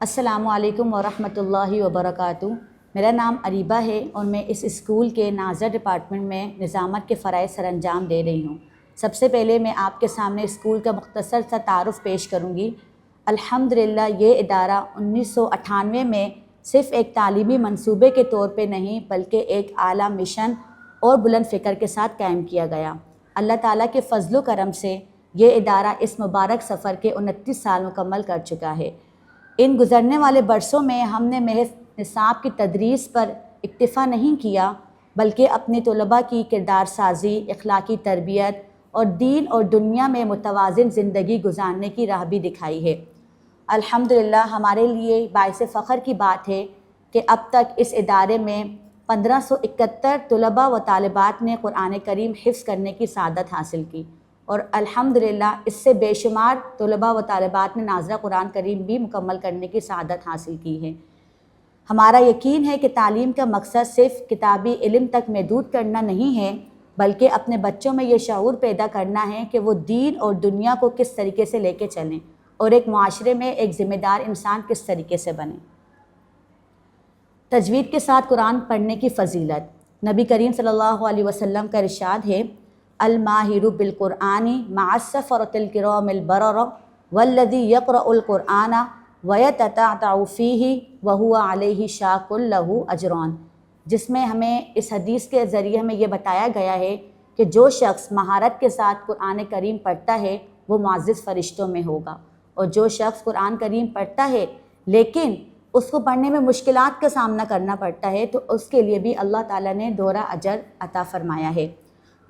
السلام علیکم ورحمۃ اللہ وبرکاتہ۔ میرا نام اریبہ ہے اور میں اس اسکول کے ناظر ڈپارٹمنٹ میں نظامت کے فرائض سر انجام دے رہی ہوں۔ سب سے پہلے میں آپ کے سامنے اسکول کا مختصر سا تعارف پیش کروں گی۔ الحمدللہ یہ ادارہ 1998 میں صرف ایک تعلیمی منصوبے کے طور پہ نہیں بلکہ ایک اعلیٰ مشن اور بلند فکر کے ساتھ قائم کیا گیا۔ اللہ تعالیٰ کے فضل و کرم سے یہ ادارہ اس مبارک سفر کے 29 سال مکمل کر چکا ہے۔ ان گزرنے والے برسوں میں ہم نے محض نصاب کی تدریس پر اکتفا نہیں کیا بلکہ اپنے طلباء کی کردار سازی، اخلاقی تربیت اور دین اور دنیا میں متوازن زندگی گزارنے کی راہ بھی دکھائی ہے۔ الحمدللہ ہمارے لیے باعث فخر کی بات ہے کہ اب تک اس ادارے میں 1571 طلباء و طالبات نے قرآن کریم حفظ کرنے کی سعادت حاصل کی اور الحمدللہ اس سے بے شمار طلباء و طالبات نے ناظرہ قرآن کریم بھی مکمل کرنے کی سعادت حاصل کی ہے۔ ہمارا یقین ہے کہ تعلیم کا مقصد صرف کتابی علم تک محدود کرنا نہیں ہے بلکہ اپنے بچوں میں یہ شعور پیدا کرنا ہے کہ وہ دین اور دنیا کو کس طریقے سے لے کے چلیں اور ایک معاشرے میں ایک ذمہ دار انسان کس طریقے سے بنیں۔ تجوید کے ساتھ قرآن پڑھنے کی فضیلت۔ نبی کریم صلی اللہ علیہ وسلم کا ارشاد ہے، الماہر بالقرآن مع السفرۃ الکرام البرر والذی یقرأ القرآن ویتتعتع فیہ وہو علیہ شاق لہ اجران، جس میں ہمیں اس حدیث کے ذریعے ہمیں یہ بتایا گیا ہے کہ جو شخص مہارت کے ساتھ قرآن کریم پڑھتا ہے وہ معزز فرشتوں میں ہوگا، اور جو شخص قرآن کریم پڑھتا ہے لیکن اس کو پڑھنے میں مشکلات کا سامنا کرنا پڑتا ہے تو اس کے لیے بھی اللہ تعالیٰ نے دوہرا اجر عطا فرمایا ہے۔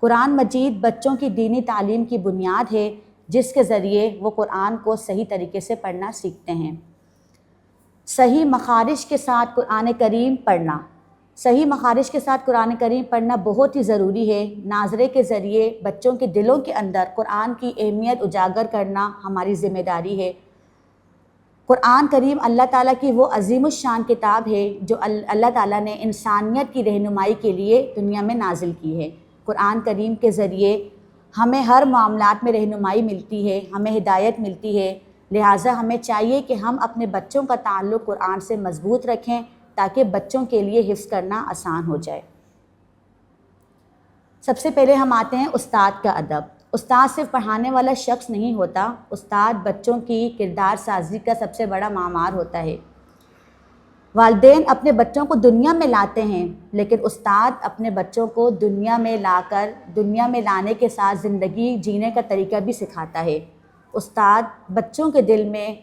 قرآن مجید بچوں کی دینی تعلیم کی بنیاد ہے جس کے ذریعے وہ قرآن کو صحیح طریقے سے پڑھنا سیکھتے ہیں۔ صحیح مخارج کے ساتھ قرآن کریم پڑھنا۔ صحیح مخارج کے ساتھ قرآن کریم پڑھنا بہت ہی ضروری ہے۔ ناظرے کے ذریعے بچوں کے دلوں کے اندر قرآن کی اہمیت اجاگر کرنا ہماری ذمہ داری ہے۔ قرآن کریم اللہ تعالیٰ کی وہ عظیم الشان کتاب ہے جو اللہ تعالیٰ نے انسانیت کی رہنمائی کے لیے دنیا میں نازل کی ہے۔ قرآن کریم کے ذریعے ہمیں ہر معاملات میں رہنمائی ملتی ہے، ہمیں ہدایت ملتی ہے، لہٰذا ہمیں چاہیے کہ ہم اپنے بچوں کا تعلق قرآن سے مضبوط رکھیں تاکہ بچوں کے لیے حفظ کرنا آسان ہو جائے۔ سب سے پہلے ہم آتے ہیں استاد کا ادب۔ استاد صرف پڑھانے والا شخص نہیں ہوتا، استاد بچوں کی کردار سازی کا سب سے بڑا معمار ہوتا ہے۔ والدین اپنے بچوں کو دنیا میں لاتے ہیں لیکن استاد اپنے بچوں کو دنیا میں لانے کے ساتھ زندگی جینے کا طریقہ بھی سکھاتا ہے۔ استاد بچوں کے دل میں،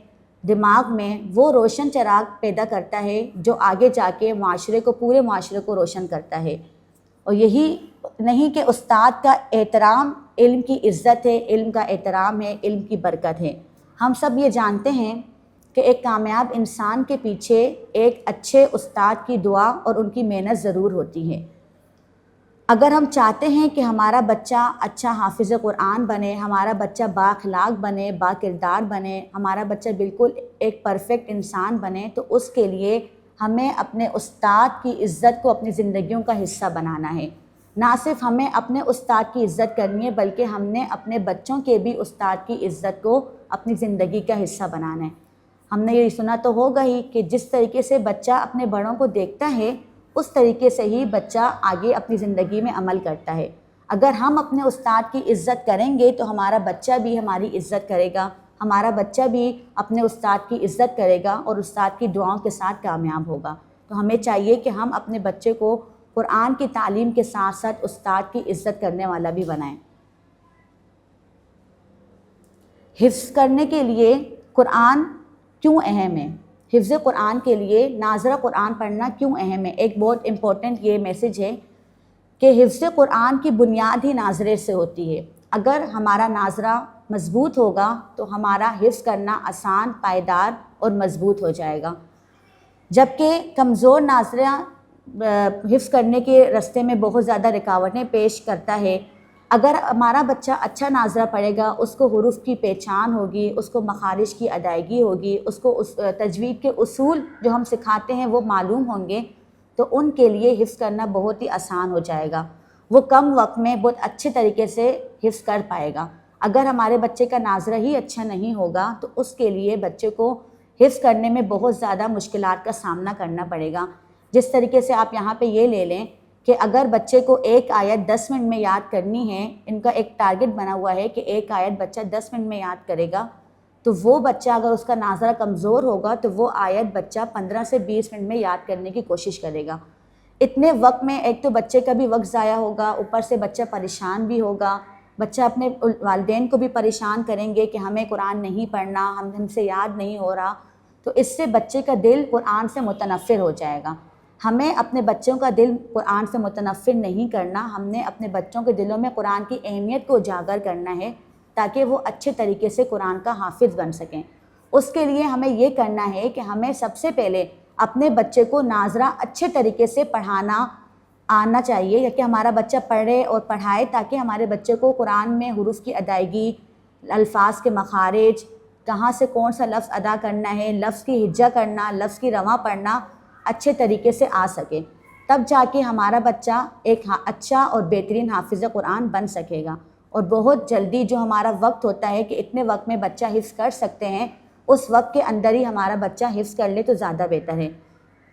دماغ میں وہ روشن چراغ پیدا کرتا ہے جو آگے جا کے پورے معاشرے کو روشن کرتا ہے۔ اور یہی نہیں کہ استاد کا احترام علم کی عزت ہے، علم کا احترام ہے، علم کی برکت ہے۔ ہم سب یہ جانتے ہیں کہ ایک کامیاب انسان کے پیچھے ایک اچھے استاد کی دعا اور ان کی محنت ضرور ہوتی ہے۔ اگر ہم چاہتے ہیں کہ ہمارا بچہ اچھا حافظ قرآن بنے، ہمارا بچہ با اخلاق بنے، با کردار بنے، ہمارا بچہ بالکل ایک پرفیکٹ انسان بنے تو اس کے لیے ہمیں اپنے استاد کی عزت کو اپنی زندگیوں کا حصہ بنانا ہے۔ نہ صرف ہمیں اپنے استاد کی عزت کرنی ہے بلکہ ہم نے اپنے بچوں کے بھی استاد کی عزت کو اپنی زندگی کا حصہ بنانا ہے۔ ہم نے یہ سنا تو ہوگا ہی کہ جس طریقے سے بچہ اپنے بڑوں کو دیکھتا ہے اس طریقے سے ہی بچہ آگے اپنی زندگی میں عمل کرتا ہے۔ اگر ہم اپنے استاد کی عزت کریں گے تو ہمارا بچہ بھی ہماری عزت کرے گا، ہمارا بچہ بھی اپنے استاد کی عزت کرے گا اور استاد کی دعاؤں کے ساتھ کامیاب ہوگا۔ تو ہمیں چاہیے کہ ہم اپنے بچے کو قرآن کی تعلیم کے ساتھ ساتھ استاد کی عزت کرنے والا بھی بنائیں۔ حفظ کرنے کے لیے قرآن کیوں اہم ہے؟ حفظ قرآن کے لیے ناظرہ قرآن پڑھنا کیوں اہم ہے؟ ایک بہت امپورٹنٹ یہ میسج ہے کہ حفظ قرآن کی بنیاد ہی ناظرے سے ہوتی ہے۔ اگر ہمارا ناظرہ مضبوط ہوگا تو ہمارا حفظ کرنا آسان، پائیدار اور مضبوط ہو جائے گا، جبکہ کمزور ناظرہ حفظ کرنے کے راستے میں بہت زیادہ رکاوٹیں پیش کرتا ہے۔ اگر ہمارا بچہ اچھا ناظرہ پڑھے گا، اس کو حروف کی پہچان ہوگی، اس کو مخارج کی ادائیگی ہوگی، اس کو تجوید کے اصول جو ہم سکھاتے ہیں وہ معلوم ہوں گے تو ان کے لیے حفظ کرنا بہت ہی آسان ہو جائے گا۔ وہ کم وقت میں بہت اچھے طریقے سے حفظ کر پائے گا۔ اگر ہمارے بچے کا ناظرہ ہی اچھا نہیں ہوگا تو اس کے لیے بچے کو حفظ کرنے میں بہت زیادہ مشکلات کا سامنا کرنا پڑے گا۔ جس طریقے سے آپ یہاں پہ یہ لے لیں کہ اگر بچے کو ایک آیت 10 منٹ میں یاد کرنی ہے، ان کا ایک ٹارگٹ بنا ہوا ہے کہ ایک آیت بچہ 10 منٹ میں یاد کرے گا، تو وہ بچہ اگر اس کا ناظرہ کمزور ہوگا تو وہ آیت بچہ 15 سے 20 منٹ میں یاد کرنے کی کوشش کرے گا۔ اتنے وقت میں ایک تو بچے کا بھی وقت ضائع ہوگا، اوپر سے بچہ پریشان بھی ہوگا، بچہ اپنے والدین کو بھی پریشان کریں گے کہ ہمیں قرآن نہیں پڑھنا، ہم سے یاد نہیں ہو رہا، تو اس سے بچے کا دل قرآن سے متنفر ہو جائے گا۔ ہمیں اپنے بچوں کا دل قرآن سے متنفر نہیں کرنا، ہم نے اپنے بچوں کے دلوں میں قرآن کی اہمیت کو اجاگر کرنا ہے تاکہ وہ اچھے طریقے سے قرآن کا حافظ بن سکیں۔ اس کے لیے ہمیں یہ کرنا ہے کہ ہمیں سب سے پہلے اپنے بچے کو ناظرہ اچھے طریقے سے پڑھانا آنا چاہیے، یا کہ ہمارا بچہ پڑھے اور پڑھائے تاکہ ہمارے بچے کو قرآن میں حروف کی ادائیگی، الفاظ کے مخارج، کہاں سے کون سا لفظ ادا کرنا ہے، لفظ کی ہجا کرنا، لفظ کی رواں پڑھنا اچھے طریقے سے آ سکے، تب جا کے ہمارا بچہ ایک اچھا اور بہترین حافظ قرآن بن سکے گا۔ اور بہت جلدی جو ہمارا وقت ہوتا ہے کہ اتنے وقت میں بچہ حفظ کر سکتے ہیں، اس وقت کے اندر ہی ہمارا بچہ حفظ کر لے تو زیادہ بہتر ہے۔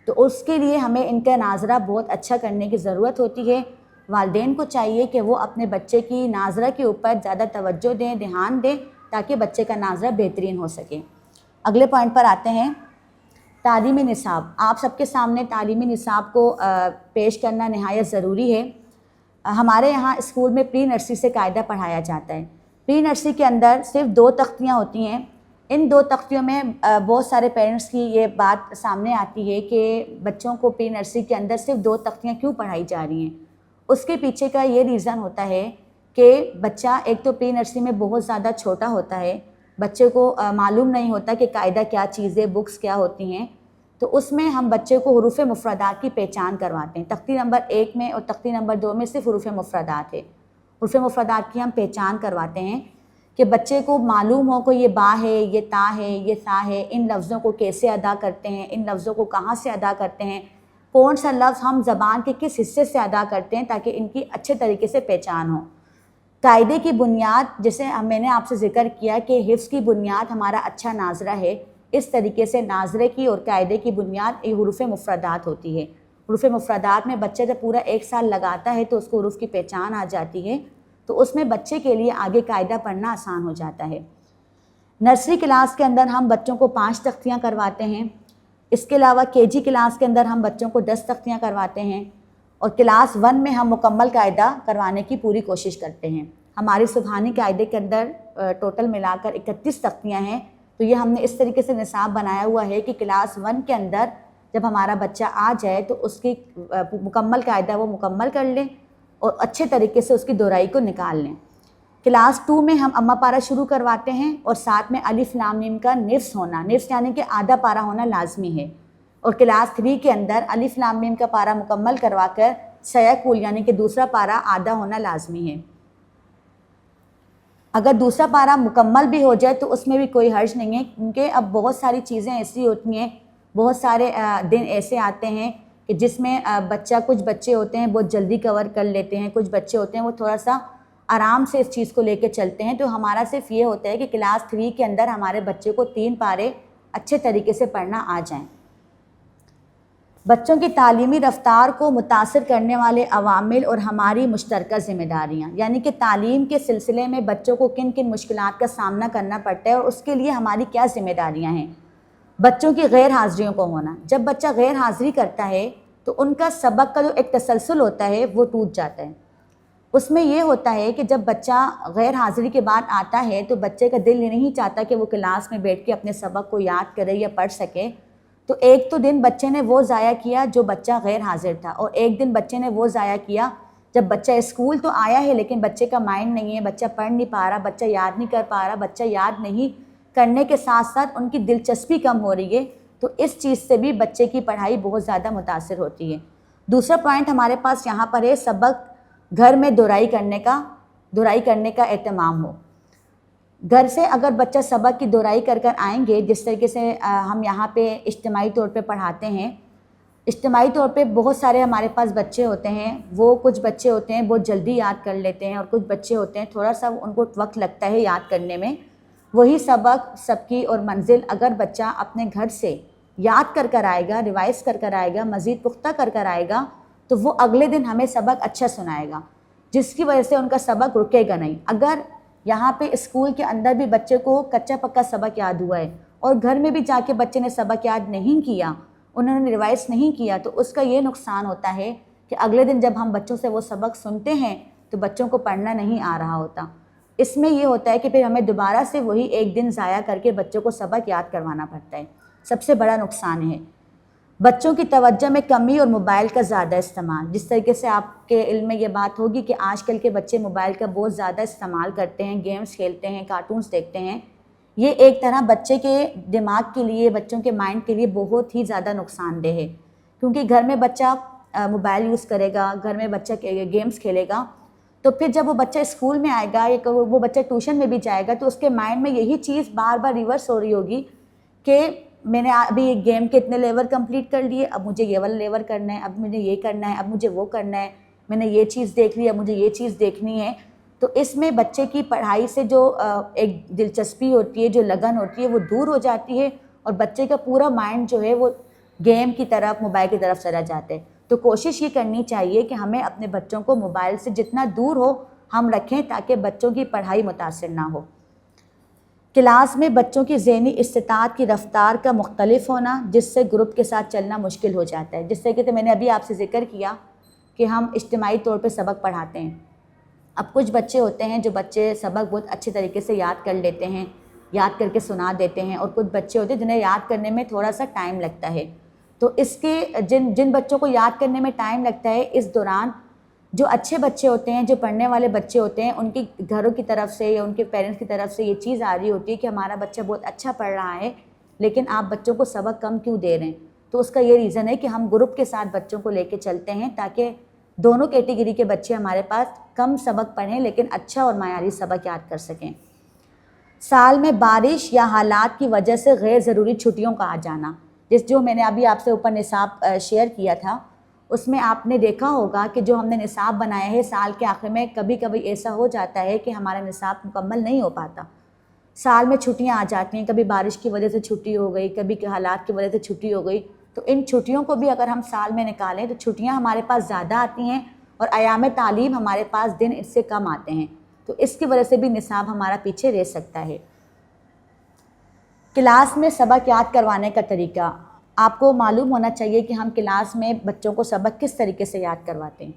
تو اس کے لیے ہمیں ان کا ناظرہ بہت اچھا کرنے کی ضرورت ہوتی ہے۔ والدین کو چاہیے کہ وہ اپنے بچے کی ناظرہ کے اوپر زیادہ توجہ دیں، دھیان دیں، تاکہ بچے کا ناظرہ بہترین ہو سکے۔ اگلے پوائنٹ پر آتے ہیں، تعلیمی نصاب۔ آپ سب کے سامنے تعلیمی نصاب کو پیش کرنا نہایت ضروری ہے۔ ہمارے یہاں اسکول میں پری نرسری سے قاعدہ پڑھایا جاتا ہے۔ پری نرسری کے اندر صرف 2 تختیاں ہوتی ہیں۔ ان 2 تختیوں میں بہت سارے پیرنٹس کی یہ بات سامنے آتی ہے کہ بچوں کو پری نرسری کے اندر صرف 2 تختیاں کیوں پڑھائی جا رہی ہیں۔ اس کے پیچھے کا یہ ریزن ہوتا ہے کہ بچہ ایک تو پری نرسری میں بہت زیادہ چھوٹا ہوتا ہے، بچے کو معلوم نہیں ہوتا کہ قاعدہ کیا چیز ہے، بکس کیا ہوتی ہیں، تو اس میں ہم بچے کو حروف مفردات کی پہچان کرواتے ہیں۔ تختی نمبر 1 میں اور تختی نمبر 2 میں صرف حروف مفردات ہے، حروف مفردات کی ہم پہچان کرواتے ہیں کہ بچے کو معلوم ہو کہ یہ با ہے، یہ تا ہے، یہ سا ہے، ان لفظوں کو کیسے ادا کرتے ہیں، ان لفظوں کو کہاں سے ادا کرتے ہیں، کون سا لفظ ہم زبان کے کس حصے سے ادا کرتے ہیں، تاکہ ان کی اچھے طریقے سے پہچان ہو۔ قاعدے کی بنیاد، جسے میں نے آپ سے ذکر کیا کہ حفظ کی بنیاد ہمارا اچھا ناظرہ ہے، اس طریقے سے ناظرے کی اور قاعدے کی بنیاد یہ حروف مفردات ہوتی ہے۔ حروف مفردات میں بچہ جب پورا 1 سال لگاتا ہے تو اس کو حروف کی پہچان آ جاتی ہے، تو اس میں بچے کے لیے آگے قاعدہ پڑھنا آسان ہو جاتا ہے۔ نرسری کلاس کے اندر ہم بچوں کو 5 تختیاں کرواتے ہیں۔ اس کے علاوہ KG کلاس کے اندر ہم بچوں کو 10 تختیاں کرواتے ہیں، اور کلاس 1 میں ہم مکمل قاعدہ کروانے کی پوری کوشش کرتے ہیں۔ ہماری سبحانی قاعدے کے اندر ٹوٹل ملا کر 31 تختیاں ہیں، تو یہ ہم نے اس طریقے سے نصاب بنایا ہوا ہے کہ کلاس 1 کے اندر جب ہمارا بچہ آ جائے تو اس کی مکمل قاعدہ وہ مکمل کر لیں اور اچھے طریقے سے اس کی دہرائی کو نکال لیں۔ کلاس 2 میں ہم اماں پارہ شروع کرواتے ہیں، اور ساتھ میں الف لام میم کا نفس ہونا، نفس یعنی کہ آدھا پارہ ہونا لازمی ہے، اور کلاس 3 کے اندر الف لام میم کا پارہ مکمل کروا کر سیکول یعنی کہ دوسرا پارہ آدھا ہونا لازمی ہے۔ اگر دوسرا پارہ مکمل بھی ہو جائے تو اس میں بھی کوئی حرج نہیں ہے، کیونکہ اب بہت ساری چیزیں ایسی ہوتی ہیں، بہت سارے دن ایسے آتے ہیں کہ جس میں کچھ بچے ہوتے ہیں بہت جلدی کور کر لیتے ہیں، کچھ بچے ہوتے ہیں وہ تھوڑا سا آرام سے اس چیز کو لے کے چلتے ہیں۔ تو ہمارا صرف یہ ہوتا ہے کہ کلاس 3 کے اندر ہمارے بچے کو 3 پارے اچھے طریقے سے پڑھنا آ جائیں۔ بچوں کی تعلیمی رفتار کو متاثر کرنے والے عوامل اور ہماری مشترکہ ذمہ داریاں، یعنی کہ تعلیم کے سلسلے میں بچوں کو کن کن مشکلات کا سامنا کرنا پڑتا ہے اور اس کے لیے ہماری کیا ذمہ داریاں ہیں۔ بچوں کی غیر حاضریوں کو ہونا، جب بچہ غیر حاضری کرتا ہے تو ان کا سبق کا جو ایک تسلسل ہوتا ہے وہ ٹوٹ جاتا ہے۔ اس میں یہ ہوتا ہے کہ جب بچہ غیر حاضری کے بعد آتا ہے تو بچے کا دل نہیں چاہتا کہ وہ کلاس میں بیٹھ کے اپنے سبق کو یاد کرے یا پڑھ سکے، تو ایک تو دن بچے نے وہ ضائع کیا جو بچہ غیر حاضر تھا، اور ایک دن بچے نے وہ ضائع کیا جب بچہ اسکول تو آیا ہے لیکن بچے کا مائنڈ نہیں ہے، بچہ پڑھ نہیں پا رہا، بچہ یاد نہیں کر پا رہا، بچہ یاد نہیں کرنے کے ساتھ ساتھ ان کی دلچسپی کم ہو رہی ہے، تو اس چیز سے بھی بچے کی پڑھائی بہت زیادہ متاثر ہوتی ہے۔ دوسرا پوائنٹ ہمارے پاس یہاں پر ہے، سبق گھر میں دہرائی کرنے کا اہتمام ہو۔ گھر سے اگر بچہ سبق کی دہرائی کر آئیں گے، جس طریقے سے ہم یہاں پہ اجتماعی طور پہ پڑھاتے ہیں، اجتماعی طور پہ بہت سارے ہمارے پاس بچے ہوتے ہیں، وہ کچھ بچے ہوتے ہیں بہت جلدی یاد کر لیتے ہیں، اور کچھ بچے ہوتے ہیں تھوڑا سا ان کو وقت لگتا ہے یاد کرنے میں۔ وہی سبق سبقی اور منزل اگر بچہ اپنے گھر سے یاد کر آئے گا، ریوائز کر آئے گا، مزید پختہ کر آئے گا، تو وہ اگلے دن ہمیں سبق اچھا سنائے گا، جس کی وجہ سے ان کا سبق رکے گا نہیں۔ اگر یہاں پہ اسکول کے اندر بھی بچے کو کچا پکا سبق یاد ہوا ہے اور گھر میں بھی جا کے بچے نے سبق یاد نہیں کیا، انہوں نے ریوائز نہیں کیا، تو اس کا یہ نقصان ہوتا ہے کہ اگلے دن جب ہم بچوں سے وہ سبق سنتے ہیں تو بچوں کو پڑھنا نہیں آ رہا ہوتا۔ اس میں یہ ہوتا ہے کہ پھر ہمیں دوبارہ سے وہی ایک دن ضائع کر کے بچوں کو سبق یاد کروانا پڑتا ہے۔ سب سے بڑا نقصان ہے بچوں کی توجہ میں کمی اور موبائل کا زیادہ استعمال۔ جس طریقے سے آپ کے علم میں یہ بات ہوگی کہ آج کل کے بچے موبائل کا بہت زیادہ استعمال کرتے ہیں، گیمز کھیلتے ہیں، کارٹونز دیکھتے ہیں۔ یہ ایک طرح بچے کے دماغ کے لیے، بچوں کے مائنڈ کے لیے بہت ہی زیادہ نقصان دہ ہے، کیونکہ گھر میں بچہ موبائل یوز کرے گا، گھر میں بچہ گیمز کھیلے گا، تو پھر جب وہ بچہ اسکول میں آئے گا یا وہ بچہ ٹیوشن میں بھی جائے گا تو اس کے مائنڈ میں یہی چیز بار بار ریورس ہو رہی ہوگی کہ میں نے ابھی ایک گیم کے اتنے لیول کمپلیٹ کر لیے، اب مجھے یہ والا لیول کرنا ہے، اب مجھے یہ کرنا ہے، اب مجھے وہ کرنا ہے، میں نے یہ چیز دیکھ لی، اب مجھے یہ چیز دیکھنی ہے۔ تو اس میں بچے کی پڑھائی سے جو ایک دلچسپی ہوتی ہے، جو لگن ہوتی ہے، وہ دور ہو جاتی ہے اور بچے کا پورا مائنڈ جو ہے وہ گیم کی طرف، موبائل کی طرف چلا جاتا ہے۔ تو کوشش یہ کرنی چاہیے کہ ہمیں اپنے بچوں کو موبائل سے جتنا دور ہو ہم رکھیں تاکہ بچوں کی پڑھائی متاثر نہ ہو۔ کلاس میں بچوں کی ذہنی استطاعت کی رفتار کا مختلف ہونا، جس سے گروپ کے ساتھ چلنا مشکل ہو جاتا ہے۔ جس طریقے سے میں نے ابھی آپ سے ذکر کیا کہ ہم اجتماعی طور پہ سبق پڑھاتے ہیں۔ اب کچھ بچے ہوتے ہیں جو بچے سبق بہت اچھے طریقے سے یاد کر لیتے ہیں، یاد کر کے سنا دیتے ہیں، اور کچھ بچے ہوتے ہیں جنہیں یاد کرنے میں تھوڑا سا ٹائم لگتا ہے۔ تو اس کے جن بچوں کو یاد کرنے میں ٹائم لگتا ہے، اس دوران جو اچھے بچے ہوتے ہیں، جو پڑھنے والے بچے ہوتے ہیں، ان کی گھروں کی طرف سے یا ان کے پیرنٹس کی طرف سے یہ چیز آ رہی ہوتی ہے کہ ہمارا بچہ بہت اچھا پڑھ رہا ہے لیکن آپ بچوں کو سبق کم کیوں دے رہے ہیں؟ تو اس کا یہ ریزن ہے کہ ہم گروپ کے ساتھ بچوں کو لے کے چلتے ہیں تاکہ دونوں کیٹیگری کے بچے ہمارے پاس کم سبق پڑھیں لیکن اچھا اور معیاری سبق یاد کر سکیں۔ سال میں بارش یا حالات کی وجہ سے غیر ضروری چھٹیوں کا آ جانا، جو میں نے ابھی آپ سے اوپر نصاب شیئر کیا تھا، اس میں آپ نے دیکھا ہوگا کہ جو ہم نے نصاب بنایا ہے سال کے آخر میں کبھی کبھی ایسا ہو جاتا ہے کہ ہمارا نصاب مکمل نہیں ہو پاتا۔ سال میں چھٹیاں آ جاتی ہیں، کبھی بارش کی وجہ سے چھٹی ہو گئی، کبھی حالات کی وجہ سے چھٹی ہو گئی، تو ان چھٹیوں کو بھی اگر ہم سال میں نکالیں تو چھٹیاں ہمارے پاس زیادہ آتی ہیں اور ایام تعلیم ہمارے پاس دن اس سے کم آتے ہیں، تو اس کی وجہ سے بھی نصاب ہمارا پیچھے رہ سکتا ہے۔ کلاس میں سبق یاد کروانے کا طریقہ، آپ کو معلوم ہونا چاہیے کہ ہم کلاس میں بچوں کو سبق کس طریقے سے یاد کرواتے ہیں،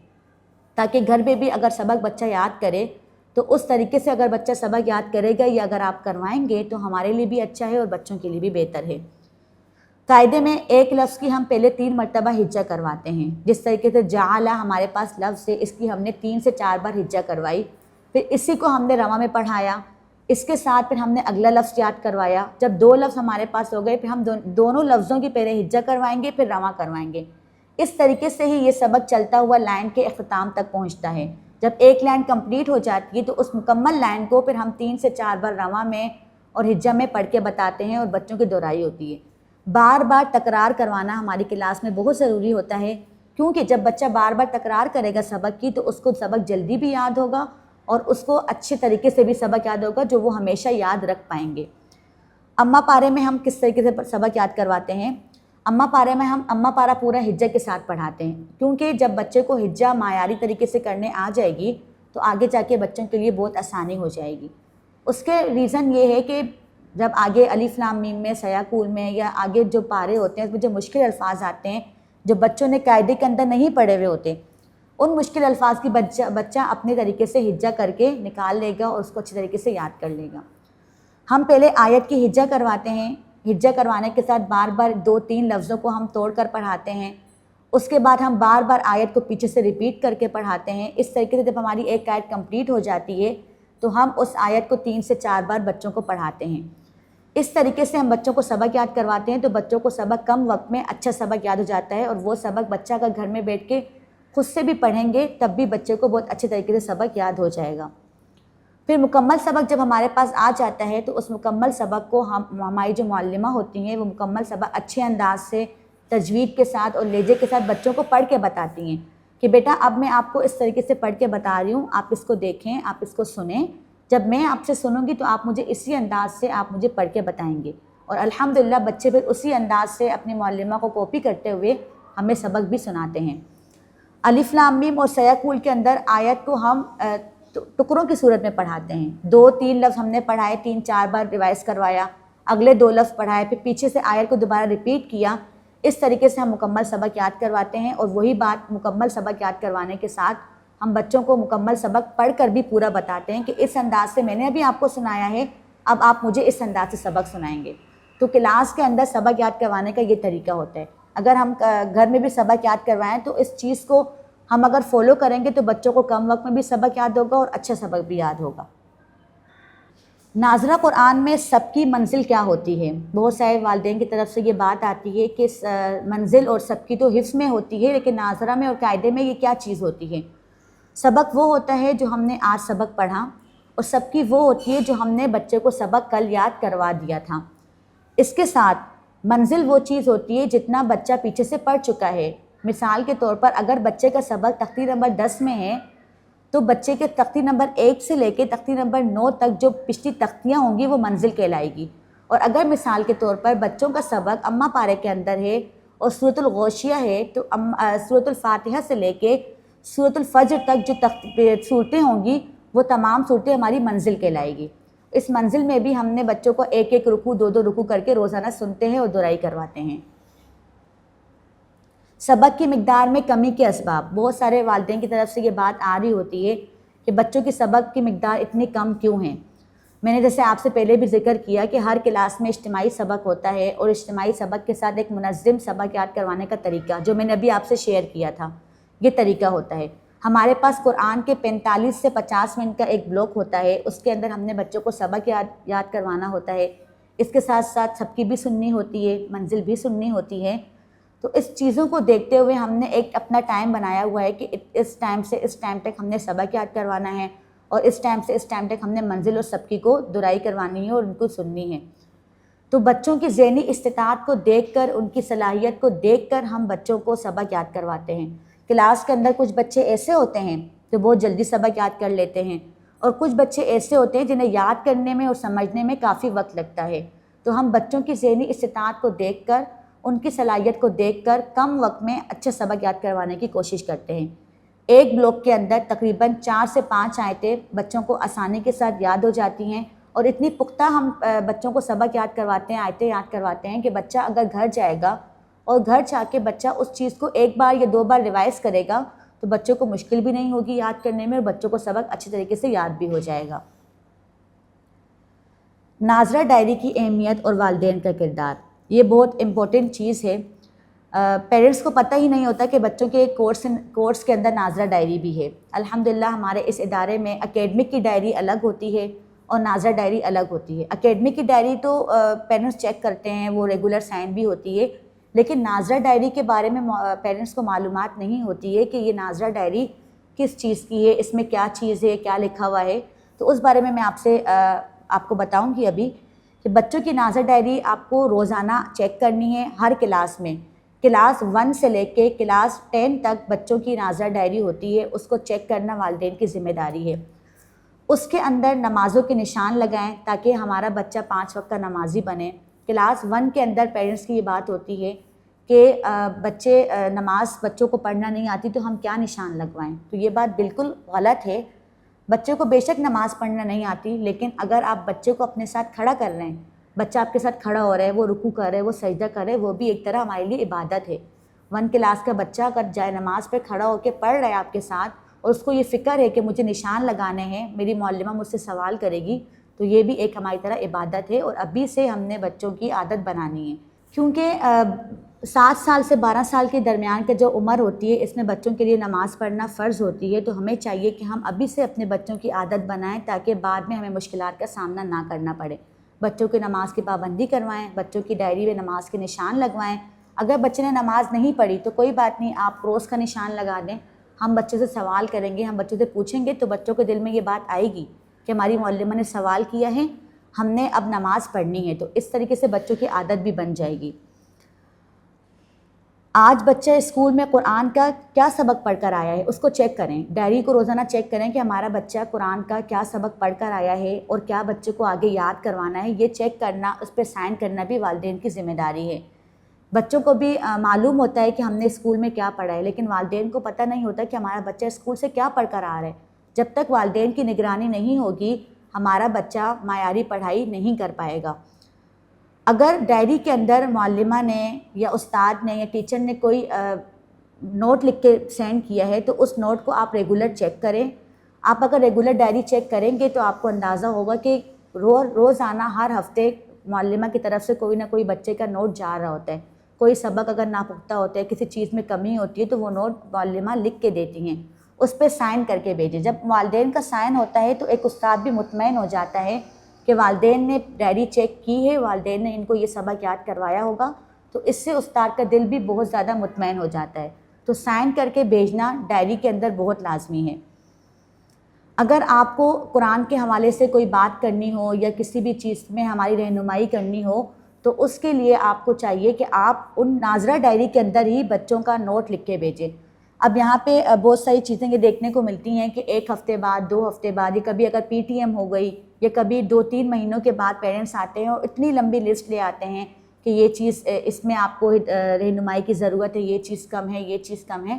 تاکہ گھر میں بھی اگر سبق بچہ یاد کرے تو اس طریقے سے اگر بچہ سبق یاد کرے گا یا اگر آپ کروائیں گے تو ہمارے لیے بھی اچھا ہے اور بچوں کے لیے بھی بہتر ہے۔ قاعدے میں ایک لفظ کی ہم پہلے 3 مرتبہ ہجہ کرواتے ہیں، جس طریقے سے جعل ہمارے پاس لفظ ہے، اس کی ہم نے 3 سے 4 بار ہجہ کروائی، پھر اسی کو ہم نے رواں میں پڑھایا، اس کے ساتھ پھر ہم نے اگلا لفظ یاد کروایا۔ جب 2 لفظ ہمارے پاس ہو گئے پھر ہم دونوں لفظوں کی پہلے ہجہ کروائیں گے پھر رواں کروائیں گے۔ اس طریقے سے ہی یہ سبق چلتا ہوا لائن کے اختتام تک پہنچتا ہے۔ جب ایک لائن کمپلیٹ ہو جاتی ہے تو اس مکمل لائن کو پھر ہم 3 سے 4 بار رواں میں اور ہجہ میں پڑھ کے بتاتے ہیں اور بچوں کی دہرائی ہوتی ہے۔ بار بار تکرار کروانا ہماری کلاس میں بہت ضروری ہوتا ہے، کیونکہ جب بچہ بار بار تکرار کرے گا سبق کی تو اس کو سبق جلدی بھی یاد ہوگا اور اس کو اچھے طریقے سے بھی سبق یاد ہوگا جو وہ ہمیشہ یاد رکھ پائیں گے۔ اماں پارے میں ہم کس طریقے سے سبق یاد کرواتے ہیں؟ اماں پارے میں ہم اماں پارا پورا ہجہ کے ساتھ پڑھاتے ہیں، کیونکہ جب بچے کو ہجہ معیاری طریقے سے کرنے آ جائے گی تو آگے جا کے بچوں کے لیے بہت آسانی ہو جائے گی۔ اس کے ریزن یہ ہے کہ جب آگے الف لام میم میں، سیاکول میں یا آگے جو پارے ہوتے ہیں اس میں جو مشکل الفاظ آتے ہیں جو بچوں نے قاعدے کے اندر نہیں پڑھے ہوئے ہوتے، ان مشکل الفاظ کی بچہ اپنے طریقے سے ہجہ کر کے نکال لے گا اور اس کو اچھے طریقے سے یاد کر لے گا۔ ہم پہلے آیت کی ہجہ کرواتے ہیں، ہجہ کروانے کے ساتھ بار بار 2-3 لفظوں کو ہم توڑ کر پڑھاتے ہیں، اس کے بعد ہم بار بار آیت کو پیچھے سے ریپیٹ کر کے پڑھاتے ہیں۔ اس طریقے سے جب ہماری ایک آیت کمپلیٹ ہو جاتی ہے تو ہم اس آیت کو 3 سے 4 بار بچوں کو پڑھاتے ہیں۔ اس طریقے سے ہم بچوں کو سبق یاد کرواتے ہیں تو بچوں کو سبق کم وقت میں اچھا سبق یاد ہو جاتا ہے، اور وہ سبق بچہ کا گھر میں بیٹھ کے خود سے بھی پڑھیں گے تب بھی بچے کو بہت اچھے طریقے سے سبق یاد ہو جائے گا۔ پھر مکمل سبق جب ہمارے پاس آ جاتا ہے تو اس مکمل سبق کو ہماری جو معلمہ ہوتی ہیں وہ مکمل سبق اچھے انداز سے تجوید کے ساتھ اور لہجے کے ساتھ بچوں کو پڑھ کے بتاتی ہیں کہ بیٹا اب میں آپ کو اس طریقے سے پڑھ کے بتا رہی ہوں، آپ اس کو دیکھیں، آپ اس کو سنیں، جب میں آپ سے سنوں گی تو آپ مجھے اسی انداز سے آپ مجھے پڑھ کے بتائیں گے، اور الحمدللہ بچے پھر اسی انداز سے اپنی معلمہ کو کاپی کرتے ہوئے ہمیں سبق بھی سناتے ہیں۔ الف لام میم اور سیقول کے اندر آیت کو ہم ٹکڑوں کی صورت میں پڑھاتے ہیں۔ 2-3 لفظ ہم نے پڑھائے، 3-4 بار ریوائز کروایا، اگلے 2 لفظ پڑھائے، پھر پیچھے سے آیت کو دوبارہ ریپیٹ کیا۔ اس طریقے سے ہم مکمل سبق یاد کرواتے ہیں، اور وہی بات مکمل سبق یاد کروانے کے ساتھ ہم بچوں کو مکمل سبق پڑھ کر بھی پورا بتاتے ہیں کہ اس انداز سے میں نے ابھی آپ کو سنایا ہے، اب آپ مجھے اس انداز سے سبق سنائیں گے۔ تو کلاس کے اندر سبق یاد کروانے کا یہ طریقہ ہوتا ہے۔ اگر ہم گھر میں بھی سبق یاد کروائیں تو اس چیز کو ہم اگر فالو کریں گے تو بچوں کو کم وقت میں بھی سبق یاد ہوگا اور اچھا سبق بھی یاد ہوگا۔ ناظرہ قرآن میں سب کی منزل کیا ہوتی ہے؟ بہت سارے والدین کی طرف سے یہ بات آتی ہے کہ منزل اور سب کی تو حفظ میں ہوتی ہے، لیکن ناظرہ میں اور قاعدے میں یہ کیا چیز ہوتی ہے؟ سبق وہ ہوتا ہے جو ہم نے آج سبق پڑھا، اور سب کی وہ ہوتی ہے جو ہم نے بچے کو سبق کل یاد کروا دیا تھا۔ اس کے ساتھ منزل وہ چیز ہوتی ہے جتنا بچہ پیچھے سے پڑھ چکا ہے۔ مثال کے طور پر اگر بچے کا سبق تختی نمبر 10 میں ہے تو بچے کے تختی نمبر 1 سے لے کے تختی نمبر 9 تک جو پچھلی تختیاں ہوں گی وہ منزل کہلائے گی۔ اور اگر مثال کے طور پر بچوں کا سبق اماں پارے کے اندر ہے اور سورۃ الغوشیہ ہے تو سورۃ الفاتحہ سے لے کے سورۃ الفجر تک جو صورتیں ہوں گی وہ تمام صورتیں ہماری منزل کہلائے گی۔ اس منزل میں بھی ہم نے بچوں کو 1-1 رکوع 2-2 رکوع کر کے روزانہ سنتے ہیں اور دہرائی کرواتے ہیں۔ سبق کی مقدار میں کمی کے اسباب، بہت سارے والدین کی طرف سے یہ بات آ رہی ہوتی ہے کہ بچوں کی سبق کی مقدار اتنی کم کیوں ہیں۔ میں نے جیسے آپ سے پہلے بھی ذکر کیا کہ ہر کلاس میں اجتماعی سبق ہوتا ہے، اور اجتماعی سبق کے ساتھ ایک منظم سبق یاد کروانے کا طریقہ جو میں نے ابھی آپ سے شیئر کیا تھا، یہ طریقہ ہوتا ہے۔ ہمارے پاس قرآن کے 45 سے 50 منٹ کا ایک بلاک ہوتا ہے، اس کے اندر ہم نے بچوں کو سبق یاد کروانا ہوتا ہے۔ اس کے ساتھ ساتھ سب کی بھی سننی ہوتی ہے، منزل بھی سننی ہوتی ہے۔ تو اس چیزوں کو دیکھتے ہوئے ہم نے ایک اپنا ٹائم بنایا ہوا ہے کہ اس ٹائم سے اس ٹائم تک ہم نے سبق یاد کروانا ہے، اور اس ٹائم سے اس ٹائم تک ہم نے منزل اور سبکی کو دہرائی کروانی ہے اور ان کو سننی ہے۔ تو بچوں کی ذہنی استطاعت کو دیکھ کر، ان کی صلاحیت کو دیکھ کر ہم بچوں کو سبق یاد کرواتے ہیں۔ کلاس کے اندر کچھ بچے ایسے ہوتے ہیں جو بہت جلدی سبق یاد کر لیتے ہیں، اور کچھ بچے ایسے ہوتے ہیں جنہیں یاد کرنے میں اور سمجھنے میں کافی وقت لگتا ہے۔ تو ہم بچوں کی ذہنی استطاعت کو دیکھ کر، ان کی صلاحیت کو دیکھ کر کم وقت میں اچھا سبق یاد کروانے کی کوشش کرتے ہیں۔ ایک بلاک کے اندر تقریباً 4 سے 5 آیتیں بچوں کو آسانی کے ساتھ یاد ہو جاتی ہیں، اور اتنی پختہ ہم بچوں کو سبق یاد کرواتے ہیں، آیتیں یاد کرواتے ہیں کہ بچہ اگر گھر جائے گا اور گھر جا کے بچہ اس چیز کو 1 بار یا 2 بار ریوائز کرے گا تو بچوں کو مشکل بھی نہیں ہوگی یاد کرنے میں، اور بچوں کو سبق اچھی طریقے سے یاد بھی ہو جائے گا۔ ناظرہ ڈائری کی اہمیت اور والدین کا کردار، یہ بہت امپورٹنٹ چیز ہے۔ پیرنٹس کو پتہ ہی نہیں ہوتا کہ بچوں کے کورس کے اندر ناظرہ ڈائری بھی ہے۔ الحمدللہ ہمارے اس ادارے میں اکیڈمک کی ڈائری الگ ہوتی ہے اور ناظرہ ڈائری الگ ہوتی ہے۔ اکیڈمک کی ڈائری تو پیرنٹس چیک کرتے ہیں، وہ ریگولر سائن بھی ہوتی ہے، لیکن ناظرہ ڈائری کے بارے میں پیرنٹس کو معلومات نہیں ہوتی ہے کہ یہ ناظرہ ڈائری کس چیز کی ہے، اس میں کیا چیز ہے، کیا لکھا ہوا ہے۔ تو اس بارے میں آپ کو بتاؤں گی ابھی کہ بچوں کی ناظرہ ڈائری آپ کو روزانہ چیک کرنی ہے ہر کلاس میں۔ کلاس 1 سے لے کے کلاس 10 تک بچوں کی ناظرہ ڈائری ہوتی ہے، اس کو چیک کرنا والدین کی ذمہ داری ہے۔ اس کے اندر نمازوں کے نشان لگائیں تاکہ ہمارا بچہ 5 وقت کا نمازی بنے۔ کلاس 1 کے اندر پیرنٹس کی یہ بات ہوتی ہے کہ بچوں کو پڑھنا نہیں آتی تو ہم کیا نشان لگوائیں، تو یہ بات بالکل غلط ہے۔ بچے کو بے شک نماز پڑھنا نہیں آتی، لیکن اگر آپ بچے کو اپنے ساتھ کھڑا کر رہے ہیں، بچہ آپ کے ساتھ کھڑا ہو رہا ہے، وہ رکوع کر رہا ہے، وہ سجدہ کر رہا ہے، وہ بھی ایک طرح ہمارے لیے عبادت ہے۔ 1 کلاس کا بچہ اگر جائے نماز پہ کھڑا ہو کے پڑھ رہا ہے آپ کے ساتھ، اور اس کو یہ فکر ہے کہ مجھے نشان لگانے ہیں، میری معلمہ مجھ سے سوال کرے گی، تو یہ بھی ایک ہماری طرح عبادت ہے، اور ابھی سے ہم نے بچوں کی عادت بنانی ہے۔ کیونکہ 7 سال سے 12 سال کے درمیان کی جو عمر ہوتی ہے، اس میں بچوں کے لیے نماز پڑھنا فرض ہوتی ہے، تو ہمیں چاہیے کہ ہم ابھی سے اپنے بچوں کی عادت بنائیں تاکہ بعد میں ہمیں مشکلات کا سامنا نہ کرنا پڑے۔ بچوں کی نماز کی پابندی کروائیں، بچوں کی ڈائری میں نماز کے نشان لگوائیں۔ اگر بچے نے نماز نہیں پڑھی تو کوئی بات نہیں، آپ کراس کا نشان لگا دیں، ہم بچوں سے سوال کریں گے، ہم بچوں سے پوچھیں گے، تو بچوں کے دل میں یہ بات آئے گی کہ ہماری معلمہ نے سوال کیا ہے، ہم نے اب نماز پڑھنی ہے، تو اس طریقے سے بچوں کی عادت بھی بن جائے گی۔ آج بچہ اسکول میں قرآن کا کیا سبق پڑھ کر آیا ہے اس کو چیک کریں، ڈائری کو روزانہ چیک کریں کہ ہمارا بچہ قرآن کا کیا سبق پڑھ کر آیا ہے اور کیا بچے کو آگے یاد کروانا ہے۔ یہ چیک کرنا، اس پہ سائن کرنا بھی والدین کی ذمہ داری ہے۔ بچوں کو بھی معلوم ہوتا ہے کہ ہم نے اسکول میں کیا پڑھا ہے، لیکن والدین کو پتہ نہیں ہوتا کہ ہمارا بچہ اسکول سے کیا پڑھ کر آ رہا ہے۔ جب تک والدین کی نگرانی نہیں ہوگی ہمارا بچہ معیاری پڑھائی نہیں کر پائے گا۔ اگر ڈائری کے اندر معلمہ نے یا استاد نے یا ٹیچر نے کوئی نوٹ لکھ کے سینڈ کیا ہے تو اس نوٹ کو آپ ریگولر چیک کریں۔ آپ اگر ریگولر ڈائری چیک کریں گے تو آپ کو اندازہ ہوگا کہ روزانہ ہر ہفتے معلمہ کی طرف سے کوئی نہ کوئی بچے کا نوٹ جا رہا ہوتا ہے۔ کوئی سبق اگر ناپختہ ہوتا ہے، کسی چیز میں کمی ہوتی ہے تو وہ نوٹ معلمہ لکھ کے دیتی ہیں، اس پہ سائن کر کے بھیجیں۔ جب والدین کا سائن ہوتا ہے تو ایک استاد بھی مطمئن ہو جاتا ہے کہ والدین نے ڈائری چیک کی ہے، والدین نے ان کو یہ سبق یاد کروایا ہوگا، تو اس سے استاد کا دل بھی بہت زیادہ مطمئن ہو جاتا ہے۔ تو سائن کر کے بھیجنا ڈائری کے اندر بہت لازمی ہے۔ اگر آپ کو قرآن کے حوالے سے کوئی بات کرنی ہو یا کسی بھی چیز میں ہماری رہنمائی کرنی ہو تو اس کے لیے آپ کو چاہیے کہ آپ ان ناظرہ ڈائری کے اندر ہی بچوں کا نوٹ لکھ کے بھیجیں۔ اب یہاں پہ بہت ساری چیزیں یہ دیکھنے کو ملتی ہیں کہ 1 ہفتے بعد، 2 ہفتے بعد، یا کبھی اگر پی ٹی ایم ہو گئی یا کبھی 2-3 مہینوں کے بعد پیرنٹس آتے ہیں اور اتنی لمبی لسٹ لے آتے ہیں کہ یہ چیز اس میں آپ کو رہنمائی کی ضرورت ہے، یہ چیز کم ہے، یہ چیز کم ہے۔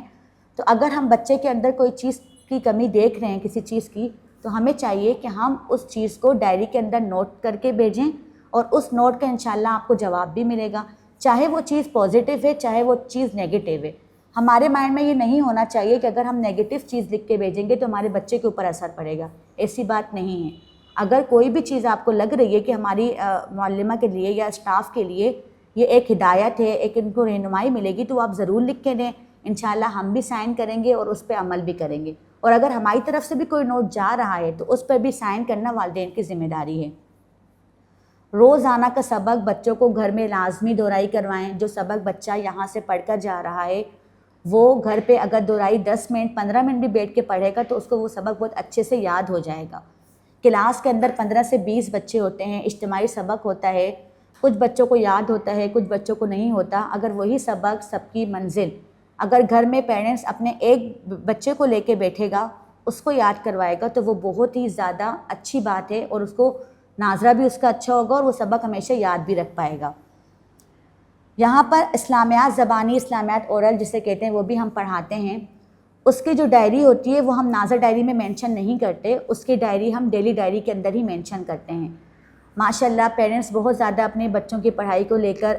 تو اگر ہم بچے کے اندر کوئی چیز کی کمی دیکھ رہے ہیں کسی چیز کی، تو ہمیں چاہیے کہ ہم اس چیز کو ڈائری کے اندر نوٹ کر کے بھیجیں، اور اس نوٹ کا انشاءاللہ آپ کو جواب بھی ملے گا، چاہے وہ چیز پازیٹیو ہے چاہے وہ چیز نیگیٹیو ہے۔ ہمارے مائنڈ میں یہ نہیں ہونا چاہیے کہ اگر ہم نیگیٹو چیز لکھ کے بھیجیں گے تو ہمارے بچے کے اوپر اثر پڑے گا، ایسی بات نہیں ہے۔ اگر کوئی بھی چیز آپ کو لگ رہی ہے کہ ہماری معلمہ کے لیے یا اسٹاف کے لیے یہ ایک ہدایت ہے، ایک ان کو رہنمائی ملے گی، تو آپ ضرور لکھ کے دیں، انشاءاللہ ہم بھی سائن کریں گے اور اس پہ عمل بھی کریں گے۔ اور اگر ہماری طرف سے بھی کوئی نوٹ جا رہا ہے تو اس پر بھی سائن کرنا والدین کی ذمہ داری ہے۔ روزانہ کا سبق بچوں کو گھر میں لازمی دہرائی کروائیں۔ جو سبق بچہ یہاں سے پڑھ کر جا رہا ہے وہ گھر پہ اگر دہرائی 10 منٹ 15 منٹ بھی بیٹھ کے پڑھے گا تو اس کو وہ سبق بہت اچھے سے یاد ہو جائے گا۔ کلاس کے اندر 15 سے 20 بچے ہوتے ہیں، اجتماعی سبق ہوتا ہے، کچھ بچوں کو یاد ہوتا ہے کچھ بچوں کو نہیں ہوتا۔ اگر وہی سبق سب کی منزل اگر گھر میں پیرنٹس اپنے ایک بچے کو لے کے بیٹھے گا، اس کو یاد کروائے گا، تو وہ بہت ہی زیادہ اچھی بات ہے، اور اس کو ناظرہ بھی اس کا اچھا ہوگا اور وہ سبق ہمیشہ یاد بھی رکھ پائے گا۔ یہاں پر اسلامیات زبانی، اسلامیات اورل جسے کہتے ہیں، وہ بھی ہم پڑھاتے ہیں۔ اس کی جو ڈائری ہوتی ہے وہ ہم ناظر ڈائری میں مینشن نہیں کرتے، اس کی ڈائری ہم ڈیلی ڈائری کے اندر ہی مینشن کرتے ہیں۔ ماشاءاللہ پیرنٹس بہت زیادہ اپنے بچوں کی پڑھائی کو لے کر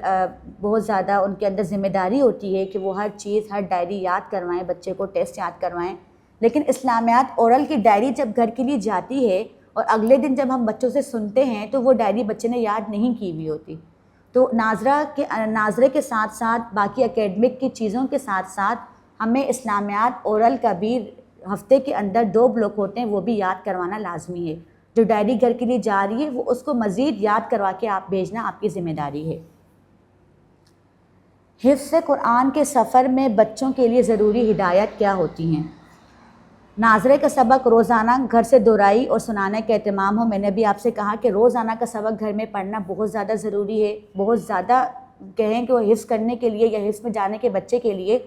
بہت زیادہ ان کے اندر ذمہ داری ہوتی ہے کہ وہ ہر چیز ہر ڈائری یاد کروائیں، بچے کو ٹیسٹ یاد کروائیں۔ لیکن اسلامیات اورل کی ڈائری جب گھر کے لیے جاتی ہے اور اگلے دن جب ہم بچوں سے سنتے ہیں تو وہ ڈائری بچے نے یاد نہیں کی ہوئی ہوتی۔ تو ناظرے کے ساتھ ساتھ باقی اکیڈمک کی چیزوں کے ساتھ ساتھ ہمیں اسلامیات اورل کا بھی ہفتے کے اندر 2 بلاک ہوتے ہیں، وہ بھی یاد کروانا لازمی ہے۔ جو ڈائری گھر کے لیے جا رہی ہے وہ اس کو مزید یاد کروا کے آپ بھیجنا آپ کی ذمہ داری ہے۔ حفظ قرآن کے سفر میں بچوں کے لیے ضروری ہدایت کیا ہوتی ہیں؟ ناظرے کا سبق روزانہ گھر سے دہرائی اور سنانے کا اہتمام ہو۔ میں نے بھی آپ سے کہا کہ روزانہ کا سبق گھر میں پڑھنا بہت زیادہ ضروری ہے، بہت زیادہ کہیں کہ وہ حفظ کرنے کے لیے یا حفظ میں جانے کے بچے کے لیے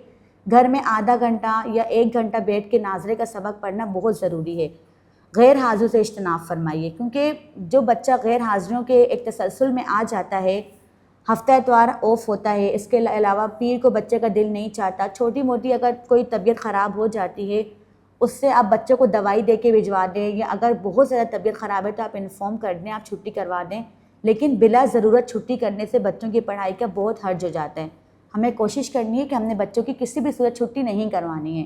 گھر میں آدھا گھنٹہ یا 1 گھنٹہ بیٹھ کے ناظرے کا سبق پڑھنا بہت ضروری ہے۔ غیر حاضر سے اجتناب فرمائیے، کیونکہ جو بچہ غیر حاضریوں کے ایک تسلسل میں آ جاتا ہے، ہفتہ اتوار آف ہوتا ہے، اس کے علاوہ پیر کو بچے کا دل نہیں چاہتا، چھوٹی موٹی اگر کوئی طبیعت خراب ہو جاتی ہے اس سے آپ بچوں کو دوائی دے کے بھجوا دیں، یا اگر بہت زیادہ طبیعت خراب ہے تو آپ انفارم کر دیں، آپ چھٹی کروا دیں، لیکن بلا ضرورت چھٹی کرنے سے بچوں کی پڑھائی کا بہت حرج ہو جاتا ہے۔ ہمیں کوشش کرنی ہے کہ ہم نے بچوں کی کسی بھی صورت چھٹی نہیں کروانی ہے۔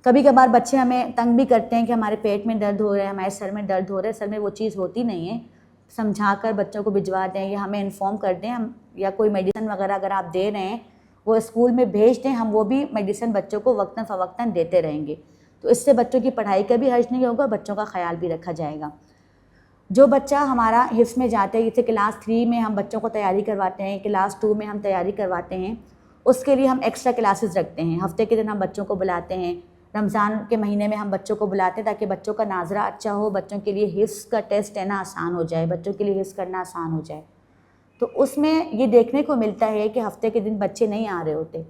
کبھی کبھار بچے ہمیں تنگ بھی کرتے ہیں کہ ہمارے پیٹ میں درد ہو رہا ہے، ہمارے سر میں درد ہو رہا ہے، سر میں وہ چیز ہوتی نہیں ہے، سمجھا کر بچوں کو بھجوا دیں یا ہمیں انفارم کر دیں، یا کوئی میڈیسن وغیرہ اگر آپ دے رہے ہیں وہ اسکول میں بھیج دیں، ہم وہ بھی میڈیسن بچوں کو وقتاً فوقتاً دیتے رہیں گے، تو اس سے بچوں کی پڑھائی کا بھی حرج نہیں ہوگا، بچوں کا خیال بھی رکھا جائے گا۔ جو بچہ ہمارا حفظ میں جاتے ہیں، جیسے کلاس 3 میں ہم بچوں کو تیاری کرواتے ہیں، کلاس 2 میں ہم تیاری کرواتے ہیں، اس کے لیے ہم ایکسٹرا کلاسز رکھتے ہیں، ہفتے کے دن ہم بچوں کو بلاتے ہیں، رمضان کے مہینے میں ہم بچوں کو بلاتے ہیں تاکہ بچوں کا ناظرہ اچھا ہو، بچوں کے لیے حفظ کا ٹیسٹ لینا آسان ہو جائے، بچوں کے لیے حفظ کرنا آسان ہو جائے۔ تو اس میں یہ دیکھنے کو ملتا ہے کہ ہفتے کے دن بچے نہیں آ رہے ہوتے،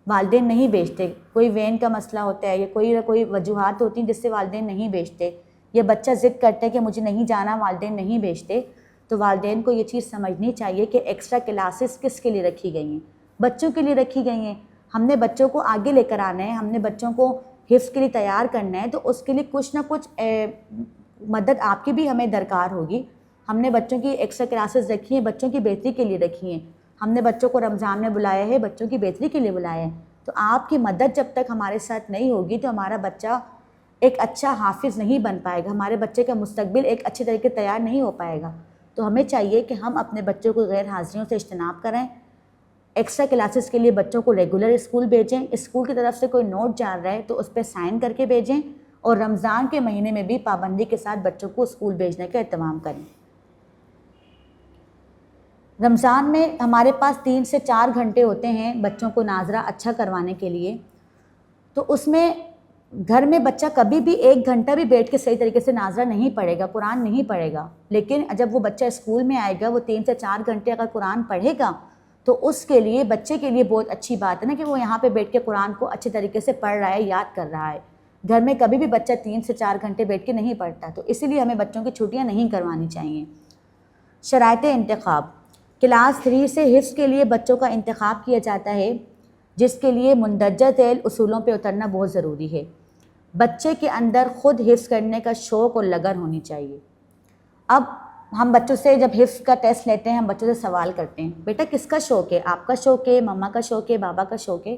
والدین نہیں بھیجتے، کوئی وین کا مسئلہ ہوتا ہے یا کوئی وجوہات ہوتی ہیں جس سے والدین نہیں بھیجتے، یا بچہ ضد کرتا ہے کہ مجھے نہیں جانا، والدین نہیں بھیجتے، تو والدین کو یہ چیز سمجھنی چاہیے کہ ایکسٹرا کلاسز کس کے لیے رکھی گئی ہیں؟ بچوں کے لیے رکھی گئی ہیں۔ ہم نے بچوں کو آگے لے کر آنا ہے، ہم نے بچوں کو حفظ کے لیے تیار کرنا ہے، تو اس کے لیے کچھ نہ کچھ مدد آپ کی بھی ہمیں درکار ہوگی۔ ہم نے بچوں کی ایکسٹرا کلاسز رکھی ہیں، بچوں کی بہتری کے لیے رکھی ہیں، ہم نے بچوں کو رمضان میں بلایا ہے، بچوں کی بہتری کے لیے بلایا ہے، تو آپ کی مدد جب تک ہمارے ساتھ نہیں ہوگی تو ہمارا بچہ ایک اچھا حافظ نہیں بن پائے گا، ہمارے بچے کا مستقبل ایک اچھے طریقے تیار نہیں ہو پائے گا۔ تو ہمیں چاہیے کہ ہم اپنے بچوں کو غیر حاضریوں سے اجتناب کریں، ایکسٹرا کلاسز کے لیے بچوں کو ریگولر اسکول بھیجیں، اسکول کی طرف سے کوئی نوٹ جا رہا ہے تو اس پہ سائن کر کے بھیجیں، اور رمضان کے مہینے میں بھی پابندی کے ساتھ بچوں کو اسکول بھیجنے کا اہتمام کریں۔ رمضان میں ہمارے پاس 3 سے 4 گھنٹے ہوتے ہیں بچوں کو ناظرہ اچھا کروانے کے لیے، تو اس میں گھر میں بچہ کبھی بھی 1 گھنٹہ بھی بیٹھ کے صحیح طریقے سے ناظرہ نہیں پڑھے گا، قرآن نہیں پڑھے گا، لیکن جب وہ بچہ اسکول میں آئے گا، وہ 3 سے 4 گھنٹے اگر قرآن پڑھے گا تو اس کے لیے بچے کے لیے بہت اچھی بات ہے نا کہ وہ یہاں پہ بیٹھ کے قرآن کو اچھے طریقے سے پڑھ رہا ہے، یاد کر رہا ہے۔ گھر میں کبھی بھی بچہ 3 سے 4 گھنٹے بیٹھ کے نہیں پڑھتا، تو اسی لیے ہمیں بچوں کی چھٹیاں نہیں کروانی چاہیے۔ شرائط انتخاب: کلاس 3 سے حفظ کے لیے بچوں کا انتخاب کیا جاتا ہے، جس کے لیے مندرجہ ذیل اصولوں پہ اترنا بہت ضروری ہے۔ بچے کے اندر خود حفظ کرنے کا شوق اور لگن ہونی چاہیے۔ اب ہم بچوں سے جب حفظ کا ٹیسٹ لیتے ہیں، ہم بچوں سے سوال کرتے ہیں، بیٹا کس کا شوق ہے؟ آپ کا شوق ہے، مما کا شوق ہے، بابا کا شوق ہے؟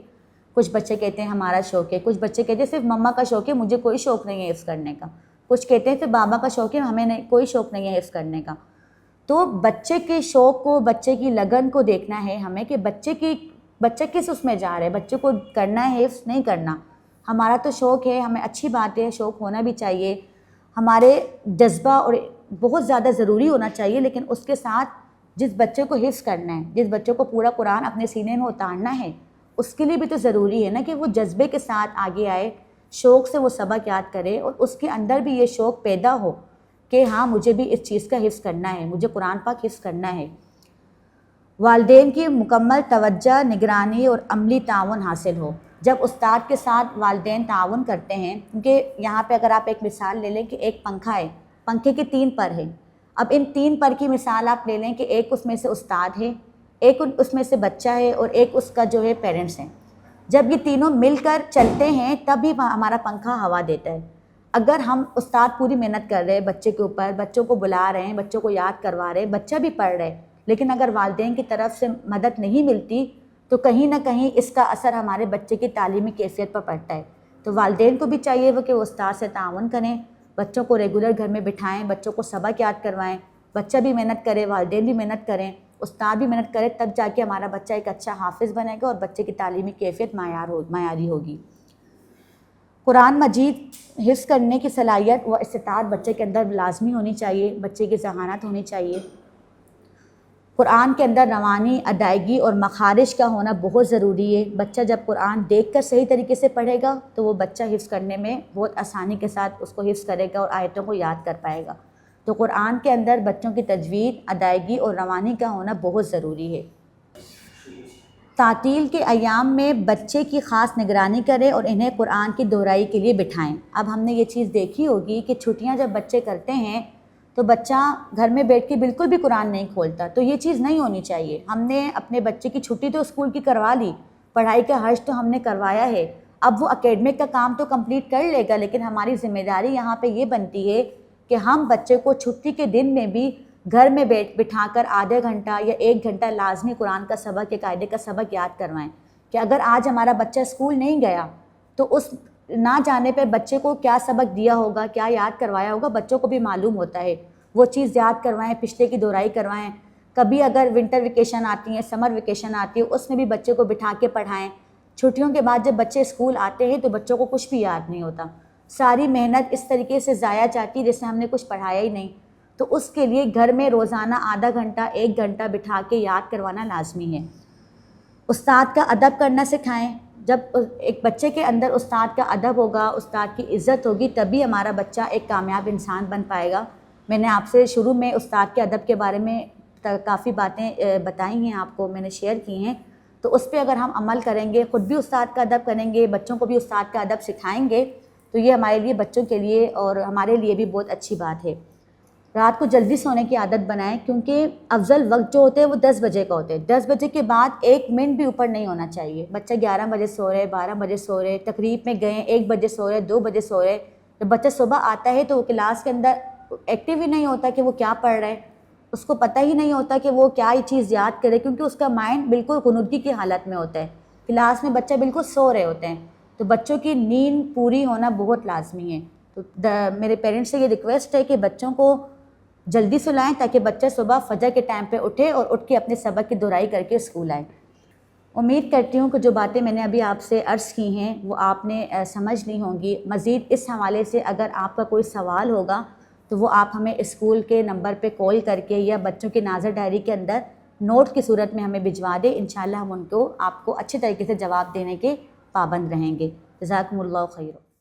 کچھ بچے کہتے ہیں ہمارا شوق ہے، کچھ بچے کہتے ہیں صرف مما کا شوق ہے، مجھے کوئی شوق نہیں ہے حفظ کرنے کا، کچھ کہتے ہیں صرف بابا کا شوق ہے، ہمیں نہیں کوئی شوق نہیں ہے حفظ کرنے کا۔ تو بچے کے شوق کو، بچے کی لگن کو دیکھنا ہے ہمیں کہ بچہ کس اس میں جا رہا ہے، بچے کو کرنا ہے حفظ نہیں کرنا۔ ہمارا تو شوق ہے، ہمیں اچھی بات ہے، شوق ہونا بھی چاہیے، ہمارے جذبہ اور بہت زیادہ ضروری ہونا چاہیے، لیکن اس کے ساتھ جس بچے کو حفظ کرنا ہے، جس بچے کو پورا قرآن اپنے سینے میں اتارنا ہے، اس کے لیے بھی تو ضروری ہے نا کہ وہ جذبے کے ساتھ آگے آئے، شوق سے وہ سبق یاد کرے، اور اس کے اندر بھی یہ شوق پیدا ہو کہ ہاں مجھے بھی اس چیز کا حفظ کرنا ہے، مجھے قرآن پاک حفظ کرنا ہے۔ والدین کی مکمل توجہ، نگرانی اور عملی تعاون حاصل ہو۔ جب استاد کے ساتھ والدین تعاون کرتے ہیں، کیونکہ یہاں پہ اگر آپ ایک مثال لے لیں کہ ایک پنکھا ہے، پنکھے کے 3 پر ہیں، اب ان 3 پر کی مثال آپ لے لیں کہ ایک اس میں سے استاد ہے، ایک اس میں سے بچہ ہے، اور ایک اس کا جو ہے پیرنٹس ہیں۔ جب یہ تینوں مل کر چلتے ہیں تب ہی ہمارا پنکھا ہوا دیتا ہے۔ اگر ہم استاد پوری محنت کر رہے ہیں بچے کے اوپر، بچوں کو بلا رہے ہیں، بچوں کو یاد کروا رہے ہیں، بچہ بھی پڑھ رہے ہیں، لیکن اگر والدین کی طرف سے مدد نہیں ملتی تو کہیں نہ کہیں اس کا اثر ہمارے بچے کی تعلیمی کیفیت پر پڑتا ہے۔ تو والدین کو بھی چاہیے کہ وہ استاد سے تعاون کریں، بچوں کو ریگولر گھر میں بٹھائیں، بچوں کو سبق یاد کروائیں، بچہ بھی محنت کرے، والدین بھی محنت کریں، استاد بھی محنت کرے، تب جا کے ہمارا بچہ ایک اچھا حافظ بنے گا اور بچے کی تعلیمی کیفیت معیاری ہوگی۔ قرآن مجید حفظ کرنے کی صلاحیت و استطاعت بچے کے اندر لازمی ہونی چاہیے، بچے کی ذہانت ہونی چاہیے۔ قرآن کے اندر روانی، ادائیگی اور مخارج کا ہونا بہت ضروری ہے۔ بچہ جب قرآن دیکھ کر صحیح طریقے سے پڑھے گا تو وہ بچہ حفظ کرنے میں بہت آسانی کے ساتھ اس کو حفظ کرے گا اور آیتوں کو یاد کر پائے گا۔ تو قرآن کے اندر بچوں کی تجوید، ادائیگی اور روانی کا ہونا بہت ضروری ہے۔ تعطیل کے ایام میں بچے کی خاص نگرانی کریں اور انہیں قرآن کی دہرائی کے لیے بٹھائیں۔ اب ہم نے یہ چیز دیکھی ہوگی کہ چھٹیاں جب بچے کرتے ہیں تو بچہ گھر میں بیٹھ کے بالکل بھی قرآن نہیں کھولتا، تو یہ چیز نہیں ہونی چاہیے۔ ہم نے اپنے بچے کی چھٹی تو اسکول کی کروا لی، پڑھائی کا حرج تو ہم نے کروایا ہے، اب وہ اکیڈمک کا کام تو کمپلیٹ کر لے گا، لیکن ہماری ذمہ داری یہاں پہ یہ بنتی ہے کہ ہم بچے کو چھٹی کے دن میں بھی گھر میں بٹھا کر آدھا گھنٹہ یا 1 گھنٹہ لازمی قرآن کا سبق یا قاعدے کا سبق یاد کروائیں، کہ اگر آج ہمارا بچہ اسکول نہیں گیا تو اس نہ جانے پہ بچے کو کیا سبق دیا ہوگا، کیا یاد کروایا ہوگا، بچوں کو بھی معلوم ہوتا ہے۔ وہ چیز یاد کروائیں، پچھلے کی دہرائی کروائیں۔ کبھی اگر ونٹر ویکیشن آتی ہیں، سمر ویکیشن آتی ہے، اس میں بھی بچے کو بٹھا کے پڑھائیں۔ چھٹیوں کے بعد جب بچے اسکول آتے ہیں تو بچوں کو کچھ بھی یاد نہیں ہوتا، ساری محنت اس طریقے سے ضائع جاتی ہے جیسے ہم نے کچھ پڑھایا ہی نہیں۔ تو اس کے لیے گھر میں روزانہ آدھا گھنٹہ 1 گھنٹہ بٹھا کے یاد کروانا لازمی ہے۔ استاد کا ادب کرنا سکھائیں۔ جب ایک بچے کے اندر استاد کا ادب ہوگا، استاد کی عزت ہوگی، تبھی ہمارا بچہ ایک کامیاب انسان بن پائے گا۔ میں نے آپ سے شروع میں استاد کے ادب کے بارے میں کافی باتیں بتائی ہیں، آپ کو میں نے شیئر کی ہیں، تو اس پہ اگر ہم عمل کریں گے، خود بھی استاد کا ادب کریں گے، بچوں کو بھی استاد کا ادب سکھائیں گے، تو یہ ہمارے لیے، بچوں کے لیے اور ہمارے لیے بھی بہت اچھی بات ہے۔ رات کو جلدی سونے کی عادت بنائیں، کیونکہ افضل وقت جو ہوتے ہیں وہ 10 بجے کا ہوتے ہیں۔ 10 بجے کے بعد 1 منٹ بھی اوپر نہیں ہونا چاہیے۔ بچہ 11 بجے سو رہے، 12 بجے سو رہے، تقریب میں گئے 1 بجے سو رہے، 2 بجے سو رہے، جب بچہ صبح آتا ہے تو وہ کلاس کے اندر ایکٹیو ہی نہیں ہوتا کہ وہ کیا پڑھ رہا ہے، اس کو پتہ ہی نہیں ہوتا کہ وہ کیا چیز یاد کرے، کیونکہ اس کا مائنڈ بالکل غنودگی کی حالت میں ہوتا ہے۔ کلاس میں بچہ بالکل سو رہے ہوتے ہیں، تو بچوں کی نیند پوری ہونا بہت لازمی ہے۔ تو میرے پیرنٹس سے یہ ریکویسٹ ہے کہ بچوں کو جلدی سلائیں، تاکہ بچہ صبح فجر کے ٹائم پہ اٹھے اور اٹھ کے اپنے سبق کی دہرائی کر کے اسکول آئے۔ امید کرتی ہوں کہ جو باتیں میں نے ابھی آپ سے عرض کی ہیں وہ آپ نے سمجھ لی ہوں گی۔ مزید اس حوالے سے اگر آپ کا کوئی سوال ہوگا تو وہ آپ ہمیں اسکول کے نمبر پہ کال کر کے یا بچوں کی ناظر ڈائری کے اندر نوٹ کی صورت میں ہمیں بھجوا دیں، انشاءاللہ ہم ان کو آپ کو اچھے طریقے سے جواب دینے کے پابند رہیں گے۔ جزاکم اللہ خیر۔